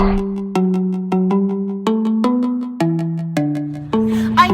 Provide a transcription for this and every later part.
I'm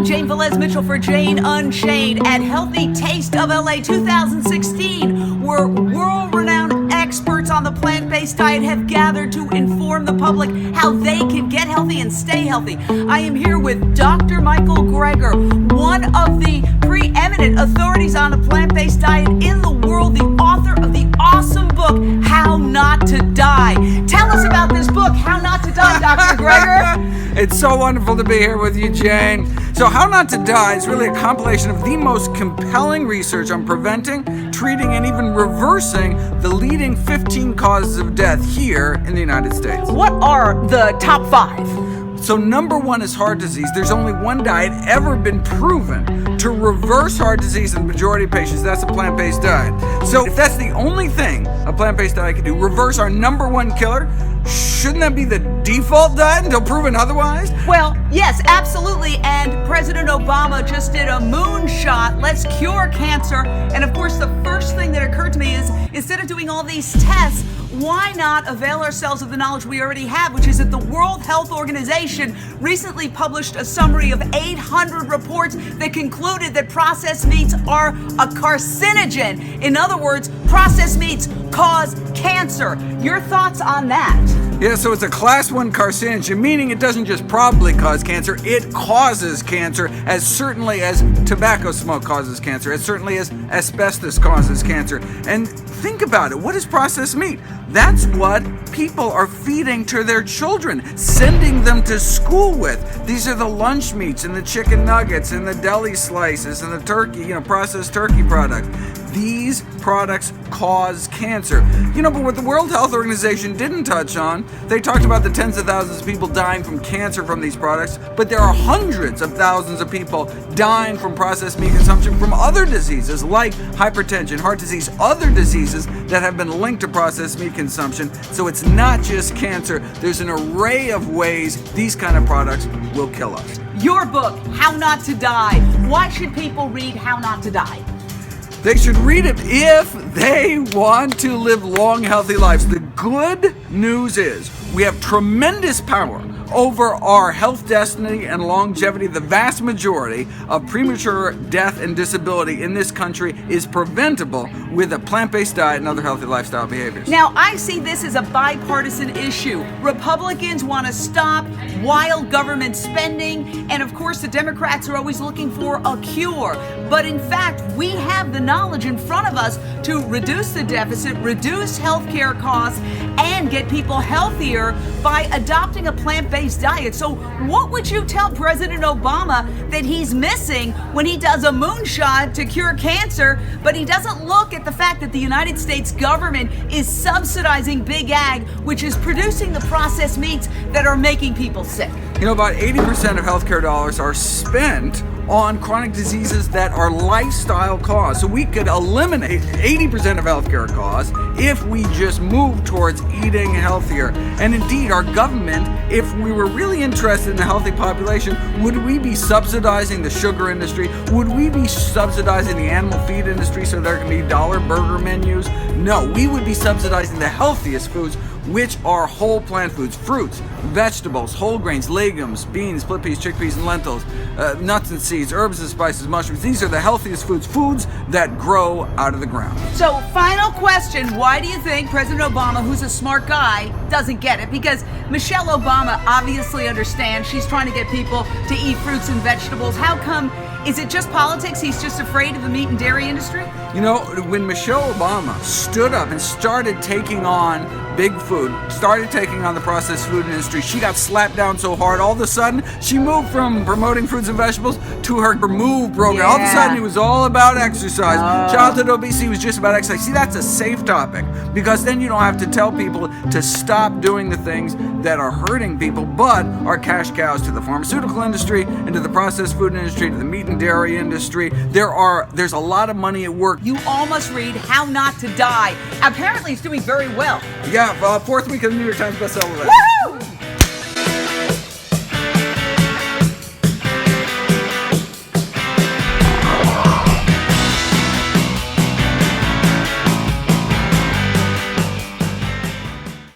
Jane Velez-Mitchell for Jane Unchained at Healthy Taste of LA 2016, where world-renowned experts on the plant-based diet have gathered to inform the public how they can get healthy and stay healthy. I am here with Dr. Michael Greger, one of the preeminent authorities on the plant-based diet in the world, the author of the awesome book, How Not to Die. Tell us about this book, How Not to Die, Dr. Greger. It's so wonderful to be here with you, Jane. So How Not to Die is really a compilation of the most compelling research on preventing, treating, and even reversing the leading 15 causes of death here in the United States. What are the top 5? So number 1 is heart disease. There's only one diet ever been proven to reverse heart disease in the majority of patients. That's a plant-based diet. So if that's the only thing a plant-based diet can do, reverse our number 1 killer, shouldn't that be the default diet until proven otherwise? Well, yes, absolutely. And President Obama just did a moonshot, let's cure cancer. And of course, the first thing that occurred to me is, instead of doing all these tests, why not avail ourselves of the knowledge we already have, which is that the World Health Organization recently published a summary of 800 reports that concluded that processed meats are a carcinogen. In other words, processed meats cause cancer. Your thoughts on that? Yeah, so it's a class 1 carcinogen, meaning it doesn't just probably cause cancer, it causes cancer, as certainly as tobacco smoke causes cancer, as certainly as asbestos causes cancer. And think about it, what is processed meat? That's what people are feeding to their children, sending them to school with. These are the lunch meats and the chicken nuggets and the deli slices and the turkey, processed turkey products. These products cause cancer. But what the World Health Organization didn't touch on, they talked about the tens of thousands of people dying from cancer from these products, but there are hundreds of thousands of people dying from processed meat consumption from other diseases like hypertension, heart disease, other diseases that have been linked to processed meat consumption. So it's not just cancer. There's an array of ways these kind of products will kill us. Your book, How Not to Die. Why should people read How Not to Die? They should read it if they want to live long, healthy lives. The good news is we have tremendous power over our health destiny and longevity. The vast majority of premature death and disability in this country is preventable with a plant-based diet and other healthy lifestyle behaviors. Now, I see this as a bipartisan issue. Republicans want to stop wild government spending, and of course the Democrats are always looking for a cure. But in fact, we have the knowledge in front of us to reduce the deficit, reduce healthcare costs, and get people healthier by adopting a plant-based diet. So what would you tell President Obama that he's missing when he does a moonshot to cure cancer, but he doesn't look at the fact that the United States government is subsidizing big ag, which is producing the processed meats that are making people sick? About 80% of healthcare dollars are spent on chronic diseases that are lifestyle caused. So we could eliminate 80% of healthcare costs if we just move towards eating healthier. And indeed, our government, if we were really interested in a healthy population, would we be subsidizing the sugar industry? Would we be subsidizing the animal feed industry so there can be dollar burger menus? No, we would be subsidizing the healthiest foods, which are whole plant foods, fruits, vegetables, whole grains, legumes, beans, split peas, chickpeas, and lentils, nuts and seeds, herbs and spices, mushrooms. These are the healthiest foods that grow out of the ground. So, final question, why do you think President Obama, who's a smart guy, doesn't get it? Because Michelle Obama obviously understands. She's trying to get people to eat fruits and vegetables. How come? Is it just politics? He's just afraid of the meat and dairy industry? When Michelle Obama stood up and started taking on big food, started taking on the processed food industry, she got slapped down so hard, all of a sudden, she moved from promoting fruits and vegetables to her Remove program. Yeah. All of a sudden, it was all about exercise. Childhood obesity was just about exercise. See, that's a safe topic, because then you don't have to tell people to stop doing the things that are hurting people, but are cash cows to the pharmaceutical industry and to the processed food industry, to the meat and dairy industry. There's a lot of money at work. You all must read How Not to Die. Apparently, it's doing very well. Yeah, 4th week of the New York Times bestseller list. Woohoo!